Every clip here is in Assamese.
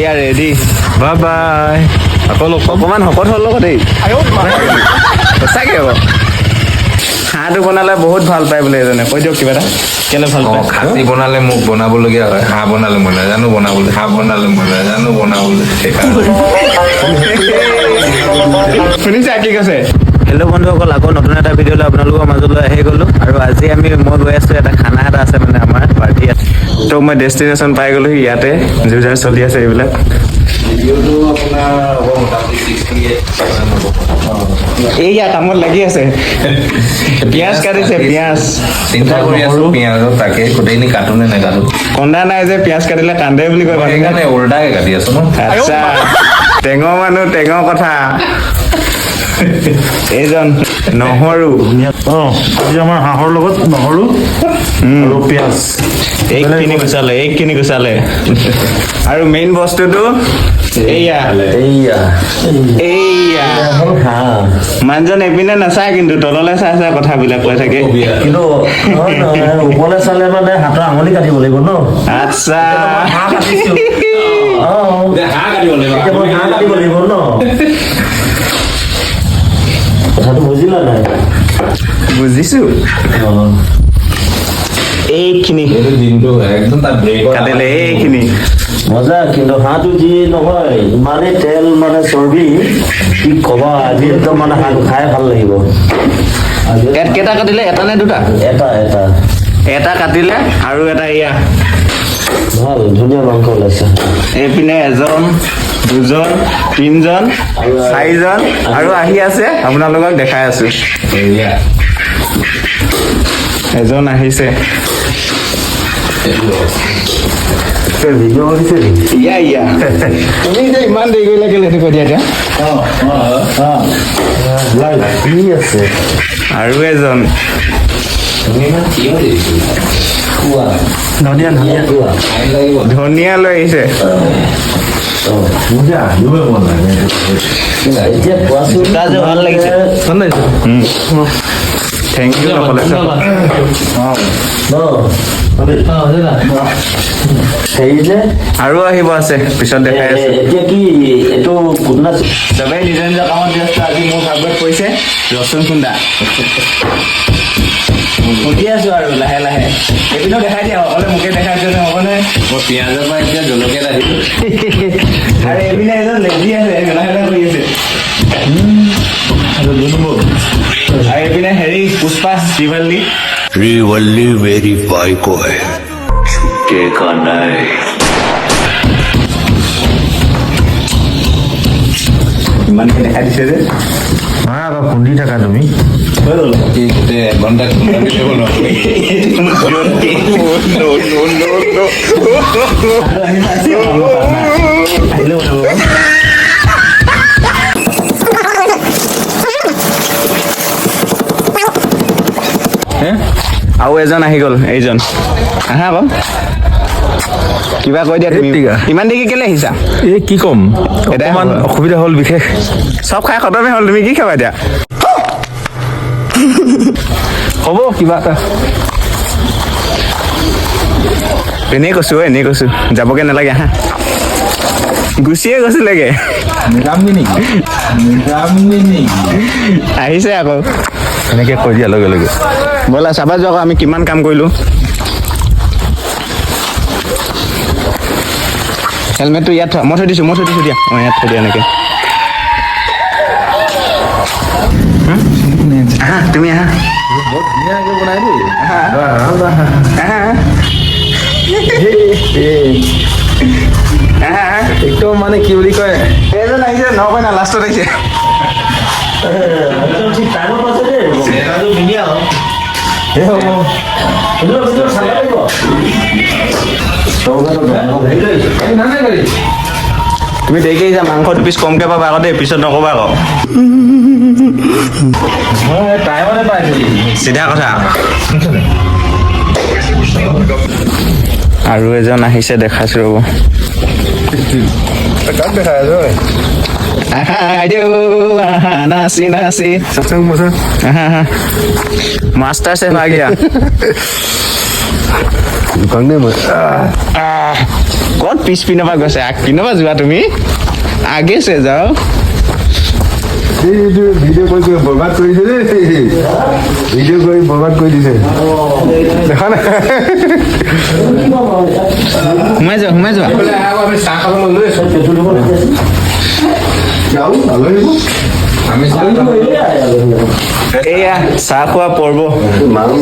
এয়া ৰেডি বাই বাই আকৌ অকণমান শকত হ'ল লগত দেই সঁচাকৈ হ'ব হাঁহটো বনালে বহুত ভাল পায় বোলে এজনে কৈ দিয়ক কিবা এটা কেলে ভাল পায় খাচী বনালে মোক বনাবলগীয়া হয় হাঁহ বনালে মই নাজানো বনাবলৈ হাঁহ বনালে মই নাজানো বনাবলৈ সেইকাৰণে শুনিছা কি কৈছে হেল্ল' বন্ধুসকল আকৌ নতুন এটা ভিডিঅ'লৈ আপোনালোকৰ মাজলৈ আহি গ'লোঁ আৰু আজি মই গৈ আছোঁ এটা খানা এটা আছে মানে আমাৰ পাৰ্টি আছে ত' মই ডেষ্টিনেশ্যন পাই গ'লোহি ইয়াতে যুঁজাৰ চলি আছে এইবিলাক ভিডিঅ'টো আপোনাৰ হ'ব মোটামুটি 68 এইয়া কামত লাগি আছে পিঁয়াজ কাটিছে পিঁয়াজ চিন্তা কৰি আছোঁ পিঁয়াজৰ তাকে গোটেইখিনি কাটো নে নেকাটো কন্দা নাই যে পিঁয়াজ কাটিলে কান্দে বুলি কয় সেইকাৰণে উল্টাকে কাটি আছোঁ ন আচ্ছা টেঙৰ মানুহ টেঙৰ কথা এইজন নহৰু আজি আমাৰ হাঁহৰ লগত নহৰু আৰু পিঁয়াজ এইখিনি গুচালে আৰু মেইন বস্তুটো এইয়া মানুহজন এপিনে নাচায় কিন্তু তললৈ চাই চাই কথাবিলাক কৈ থাকে কিন্তু ওপৰলৈ চালে মানে হাতৰ আঙুলি কাটিব লাগিব ন আচ্ছা হাঁহ কাটিছো হাঁহ কাটিব লাগিব ন কথাটো বুজিলা নাই বুজিছো এইখিনি দিনটো একদম তাত ব্ৰেক কাটিলে এইখিনি মজা কিন্তু হাঁহটো যি নহয় ইমানেই তেল মানে চৰ্বি কি ক'বা আজি একদম মানে হাঁহটো খাই ভাল লাগিব ইয়াত কেইটা কাটিলে এটা নে দুটা এটা কাটিলে আৰু এটা এয়া ভাল ধুনীয়া মাংস ওলাইছে এইপিনে এজন দুজন তিনিজন চাৰিজন আৰু আহি আছে আপোনালোকক দেখাই আছো এজন আহিছে ভিডিঅ' কৰিছে নেকি ইয়া তুমি যে ইমান দেৰি কৰিলে কেলে সেইটো কৈ দিয়া এতিয়া কি আছে আৰু এজন ধনিয়া লৈ আহিছে এতিয়া কোৱাচোন ভাল লাগিছে থেংক ইউ হেৰি যে আৰু আহিব আছে পিছত দেখাই আছো এতিয়া কি এইটো কুটনা চবেই নিজৰ নিজৰ কামত ব্যস্ত আজি মোৰ ভাগত পৰিছে ৰচুন খুন্দা সুধি আছো আৰু লাহে লাহে এইপিনেও দেখাই দিয়া অকলে মোকে দেখাই দিলে হ'ব নহয় মই পিঁয়াজৰ পৰা এতিয়া জলকীয়া আহিলোঁ আৰু এইপিনে এজন লেজি আছে লাহে লাহে কৰি আছে আৰু এইপিনে হেৰি পুষ্পা শ্ৰীভাল্লি श्रीवल्ली मेरी बाइको है छूटेगा नहीं ইমানখিনি দেখাই দিছে যে আকৌ খুন্দি থাকা তুমি গোটেই এঘণ্টা আৰু এজন আহি গ'ল এইজন আহা আকৌ কিবা কৈ দিয়া তুমি ইমান দেৰি কেলে আহিছা এই কি ক'ম অকণমান অসুবিধা হ'ল বিশেষ চব খাই খতমে হ'ল তুমি কি খাবা এতিয়া হ'ব কিবা এটা এনেই কৈছো যাবগে নালাগে আহা গুচিয়ে গৈছিলেগে আহিছে আকৌ এনেকৈ কৈ দিয়াৰ লগে লগে ব'লা চাবা যোৱা আমি কিমান কাম কৰিলো হেলমেটটো ইয়াত মই থৈ দিছো দিয়া ইয়াত থৈ দিয়া এনেকে আহা তুমি আহা বহুত ধুনীয়াকৈ বনাই দেই একদম মানে কি বুলি কয় এইজন আহিছে নকয় না লাষ্টত আহিছে ঠিক টাইমত আছে দেই ধুনীয়া তুমি দেৰিকে যা মাংস দুপিচ কমকে পাবা আকৌ দেই পিছত নকবা আকৌ টাইমতে পাইছোঁ চিধা কথা আৰু এজন আহিছে দেখাইছো ৰ'ব কাক দেখাই আছো নাচি মাষ্টাৰ চেফ আ গিয়া ক'ত পিছ পিনৰ পৰা গৈছে আগ পিনৰ পৰা যোৱা তুমি আগে চে যাও ভিডিঅ' কৰি বৰবাদ কৰি দিছে দেই ভিডিঅ' কৰি বৰবাদ কৰি দিছে দেখা নাই সোমাই যোৱা আমি চাহ খাব লৈ আছো যাওঁ আলহী আমি চাহ খাব এয়া চাহ খোৱা পৰ্ব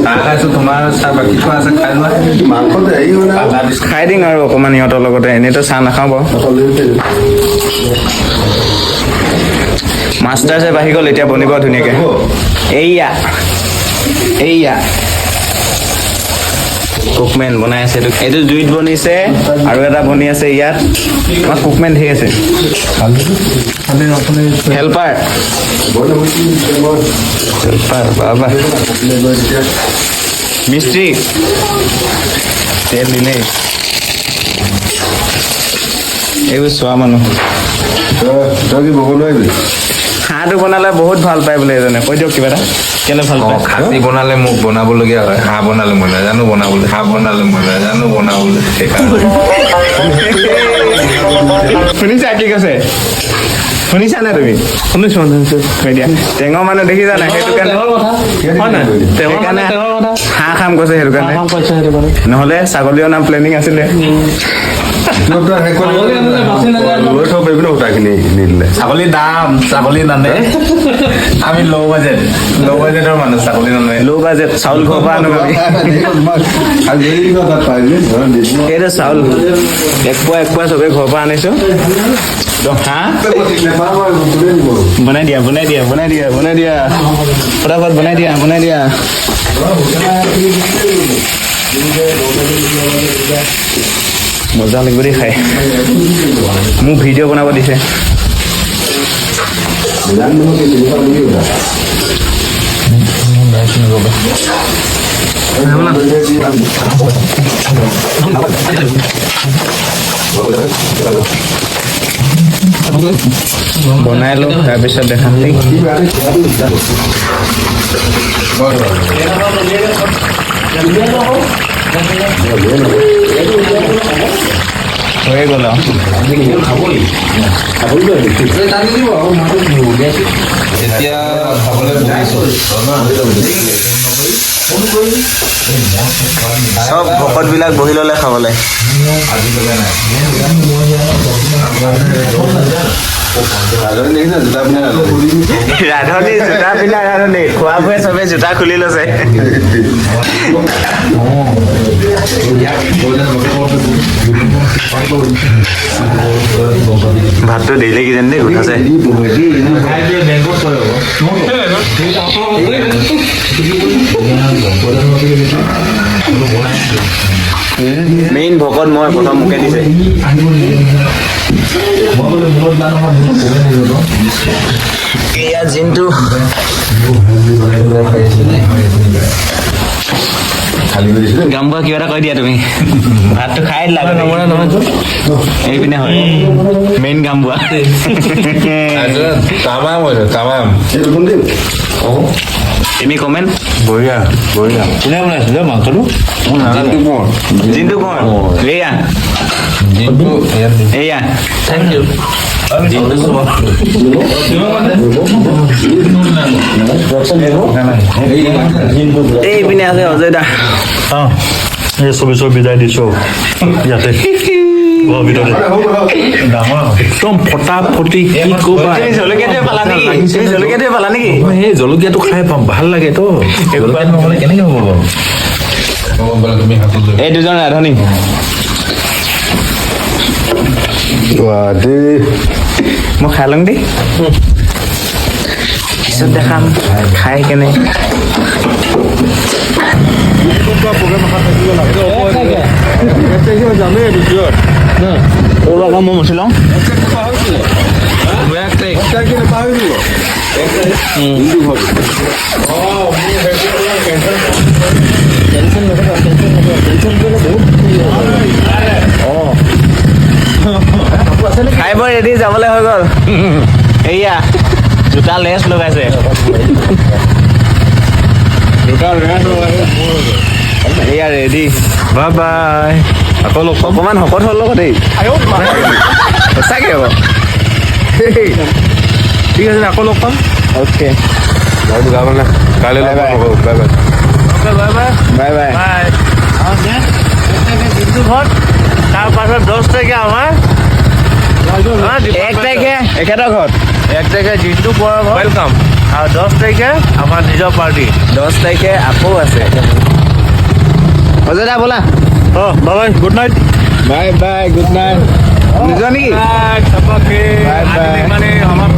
চাহ খাইছো তোমাৰ চাহ বাকী খোৱা আছে খাই লোৱা মাংসত হেৰি হয় না খাই দিম আৰু অকণমান ইহঁতৰ লগতে এনেইতো চাহ নাখাওঁ বাৰু মাষ্টাৰ চেফ আহি গ'ল এতিয়া বনিব ধুনীয়াকৈ এইয়া কুকমেন বনাই আছে এইটো জুইত বনিছে আৰু এটা বনি আছে ইয়াত আমাৰ কুকমেন ধেৰ আছে হেল্পাৰ বাবা মিস্ত্ৰী তেল দিলেই এইবোৰ চোৱা মানুহ তই কি বব নোৱাৰিবি হাঁহটো বনালে বহুত ভাল পায় বোলে এজনে কৈ দিয়ক কিবা এটা কেলে ভাল পায় খাচী বনালে মোক বনাবলগীয়া হয় হাঁহ বনালে মই নাজানো বনাবলৈ সেইকাৰণে শুনিছা কি কৈছে শুনিছা নে তুমি শুনিছো কৈ দিয়া টেঙৰ মানুহ দেখিছা নাই সেইটো কাৰণে হয় নাই সেইকাৰণে হাঁহ খাম কৈছে সেইটো কাৰণে নহ'লে ছাগলী অনা প্লেনিং আছিলে লৈ থব পাৰিবি ন সূতাখিনি নিদিলে ছাগলীৰ দাম ছাগলী নানে আমি ল' বাজেটৰ মানুহ ছাগলী নানে ল' বাজেট চাউল ঘৰৰ পৰা আনো আমি এইটো চাউল এক পোৱা চবে ঘৰৰ পৰা আনিছো হাঁহ বনাই দিয়া ফটাফট বনাই দিয়া মজা লাগিব দেই খাই মোক ভিডিঅ' বনাব দিছে বনাই লওঁ তাৰপিছত দেখাম দেই হৈ গ'ল এতিয়া খাবলৈ বহিছোঁ চব ভকতবিলাক বহি ল'লে খাবলৈ ৰাধনী জোতা পিন্ধা ৰাধনী খোৱা বোৰে চবে জোতা খুলি লৈছে ভাতটো দেৰিলে কিজানি দেই উঠাছে মেইন ভকত মই প্ৰথম মোকে দিছে এয়া জিনটো গামবোৱা কিবা এটা কৈ দিয়া তুমি ভাতটো খাই দিলা এইপিনে হয় মেইন গামবোৱা তুমি কমেণ্ট বঢ়িয়া কোনে বনাইছিলে মাংসটো জিনটো কোন এয়া থেংক ইউ এইপিনে আছে অজয় দা এই চবিছৰ বিদায় দিছো ইয়াতে ঘৰৰ ভিতৰতে একদম ফটাফটি কি ক'বা জলকীয়াটোৱে পালা নেকি এই জলকীয়াটো খাই পাম ভাল লাগে তো জলকীয়া নহ'লে কেনেকে হ'ব বাৰু তুমি হাতত লৈ এই দুজন ৰাধনী মই খাই লওঁ দেই পিছত দেখাম খাই কেনে মই মুঠি লওঁ খাই বৈ ৰেডি যাবলৈ হৈ গ'ল এয়া জোতা লেচ লগাইছে এয়া ৰেডি বাই বাই আকৌ লগ পাম অকমান শকত হ'ল লগত দেই সঁচাকে হ'ব ঠিক আছে আকৌ লগ পাম অ'কে কাইলৈ লগ পাম বাই বাই বাই বাই তাৰ পাছত 10 তাৰিখে আমাৰ 1 তাৰিখে এখেতৰ ঘৰত 1 তাৰিখে জিন্তু বৰৰ ঘৰ ৱেলকাম আৰু 10 তাৰিখে আমাৰ নিজৰ পাৰ্টি 10 তাৰিখে আকৌ আছে অজয় দা ব'লা bye good night bye bye good night নোযোৱা নেকি বাই বাই Bye bye. মানে আমাৰ